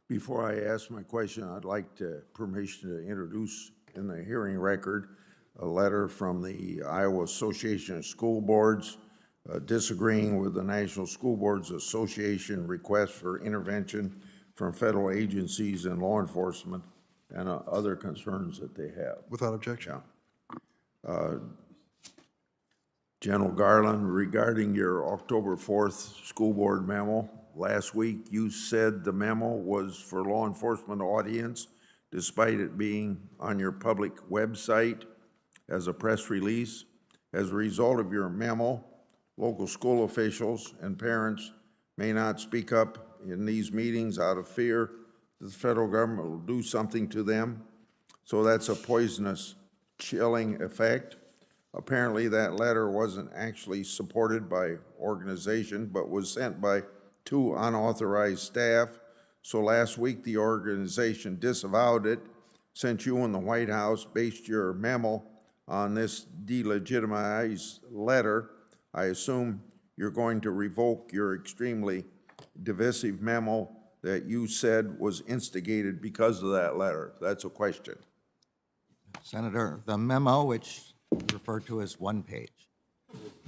Before I ask my question, I'd like permission to introduce in the hearing record a letter from the Iowa Association of School Boards disagreeing with the National School Boards Association request for intervention from federal agencies and law enforcement and other concerns that they have. Without objection. Yeah. General Garland, regarding your October 4th school board memo, last week you said the memo was for law enforcement audience, despite it being on your public website as a press release. As a result of your memo, local school officials and parents may not speak up in these meetings out of fear that the federal government will do something to them. So that's a poisonous, chilling effect. Apparently that letter wasn't actually supported by organization, but was sent by 2 unauthorized staff. So last week the organization disavowed it, since you and the White House based your memo on this delegitimized letter. I assume you're going to revoke your extremely divisive memo that you said was instigated because of that letter. That's a question. Senator, the memo, which you referred to as one page,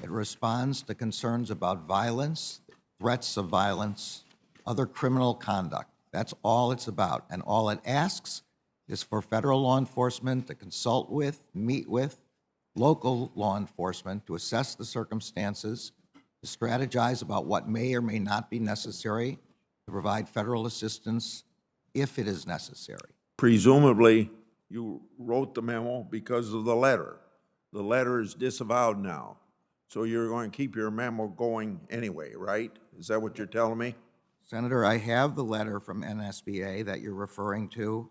it responds to concerns about violence, threats of violence, other criminal conduct. That's all it's about. And all it asks is for federal law enforcement to consult with, meet with local law enforcement to assess the circumstances, to strategize about what may or may not be necessary to provide federal assistance if it is necessary. Presumably, you wrote the memo because of the letter. The letter is disavowed now. So you're going to keep your memo going anyway, right? Is that what you're telling me? Senator, I have the letter from NSBA that you're referring to.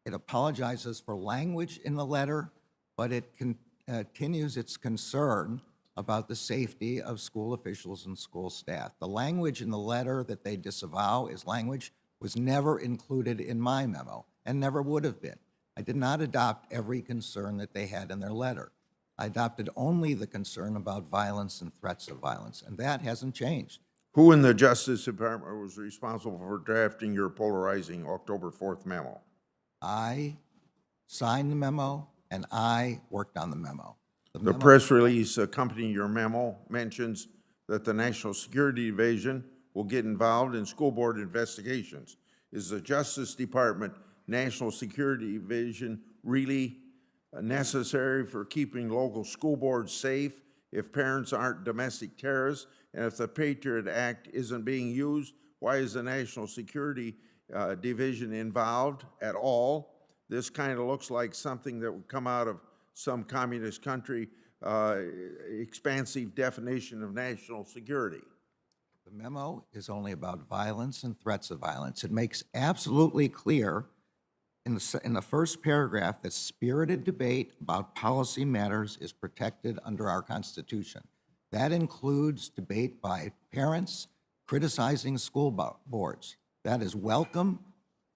It apologizes for language in the letter, but it continues its concern about the safety of school officials and school staff. The language in the letter that they disavow is language was never included in my memo and never would have been. I did not adopt every concern that they had in their letter. I adopted only the concern about violence and threats of violence, and that hasn't changed. Who in the Justice Department was responsible for drafting your polarizing October 4th memo? I signed the memo, and I worked on the memo. The press release accompanying your memo mentions that the National Security Division will get involved in school board investigations. Is the Justice Department National Security Division really necessary for keeping local school boards safe if parents aren't domestic terrorists? And if the Patriot Act isn't being used, why is the National Security Division involved at all? This kind of looks like something that would come out of some communist country, expansive definition of national security. The memo is only about violence and threats of violence. It makes absolutely clear in the first paragraph that spirited debate about policy matters is protected under our Constitution. That includes debate by parents criticizing school boards. That is welcome.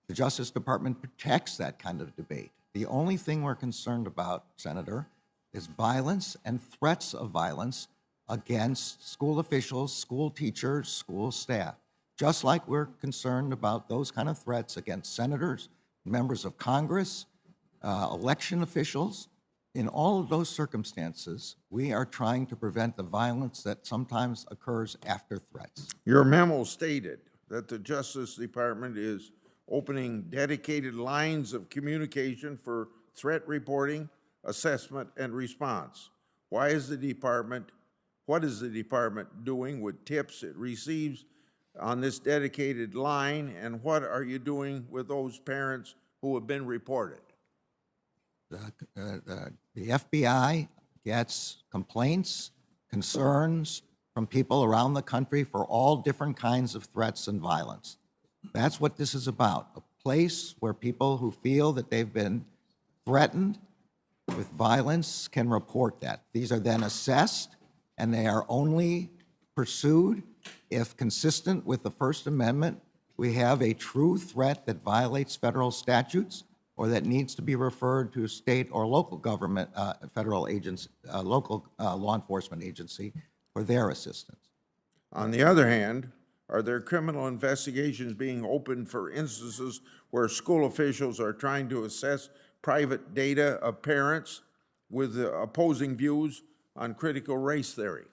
The Justice Department protects that kind of debate. The only thing we're concerned about, Senator, is violence and threats of violence against school officials, school teachers, school staff. Just like we're concerned about those kind of threats against senators, members of Congress, election officials. In all of those circumstances, we are trying to prevent the violence that sometimes occurs after threats. Your memo stated that the Justice Department is opening dedicated lines of communication for threat reporting, assessment, and response. What is the department doing with tips it receives on this dedicated line, and what are you doing with those parents who have been reported? The FBI gets complaints, concerns from people around the country for all different kinds of threats and violence. That's what this is about, a place where people who feel that they've been threatened with violence can report that. These are then assessed, and they are only pursued if, consistent with the First Amendment, we have a true threat that violates federal statutes or that needs to be referred to a state or local government, federal agency, local law enforcement agency for their assistance. On the other hand, Are there criminal investigations being opened for instances where school officials are trying to assess private data of parents with opposing views on critical race theory?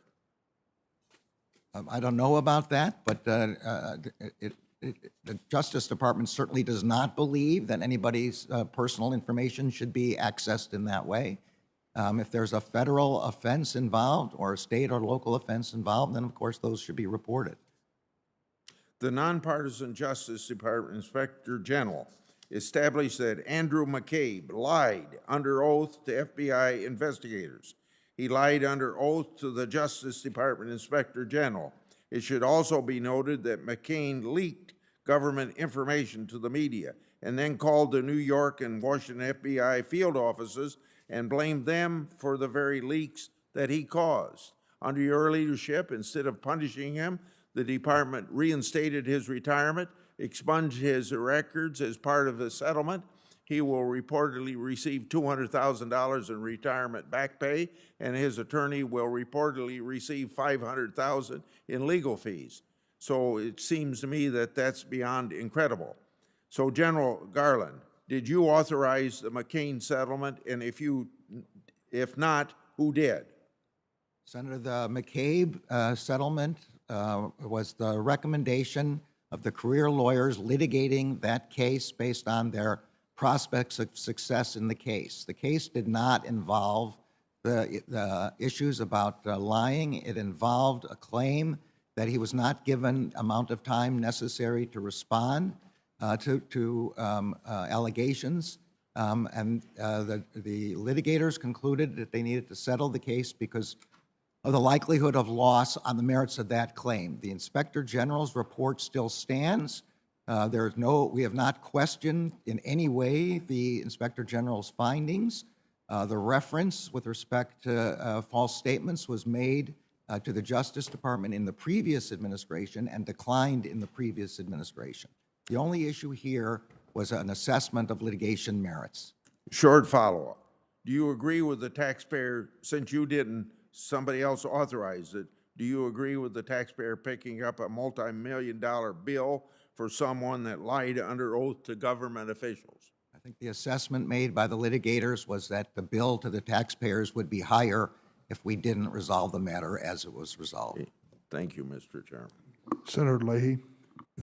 I don't know about that, but the Justice Department certainly does not believe that anybody's personal information should be accessed in that way. If there's a federal offense involved or a state or local offense involved, then of course those should be reported. The nonpartisan Justice Department Inspector General established that Andrew McCabe lied under oath to FBI investigators. He lied under oath to the Justice Department Inspector General. It should also be noted that McCain leaked government information to the media and then called the New York and Washington FBI field offices and blamed them for the very leaks that he caused. Under your leadership, instead of punishing him, the department reinstated his retirement, expunged his records as part of the settlement. He will reportedly receive $200,000 in retirement back pay, and his attorney will reportedly receive $500,000 in legal fees. So it seems to me that that's beyond incredible. So General Garland, did you authorize the McCain settlement? And if not, who did? Senator, the McCabe settlement was the recommendation of the career lawyers litigating that case based on their prospects of success in the case. The case did not involve the issues about lying. It involved a claim that he was not given amount of time necessary to respond to allegations. And the litigators concluded that they needed to settle the case because of the likelihood of loss on the merits of that claim. The Inspector General's report still stands. We have not questioned in any way the Inspector General's findings. The reference with respect to false statements was made to the Justice Department in the previous administration and declined in the previous administration. The only issue here was an assessment of litigation merits. Short follow-up. Do you agree with the taxpayer, since you didn't, somebody else authorized it, do you agree with the taxpayer picking up a multi-million-dollar bill for someone that lied under oath to government officials? I think the assessment made by the litigators was that the bill to the taxpayers would be higher if we didn't resolve the matter as it was resolved. Thank you, Mr. Chairman. Senator Leahy.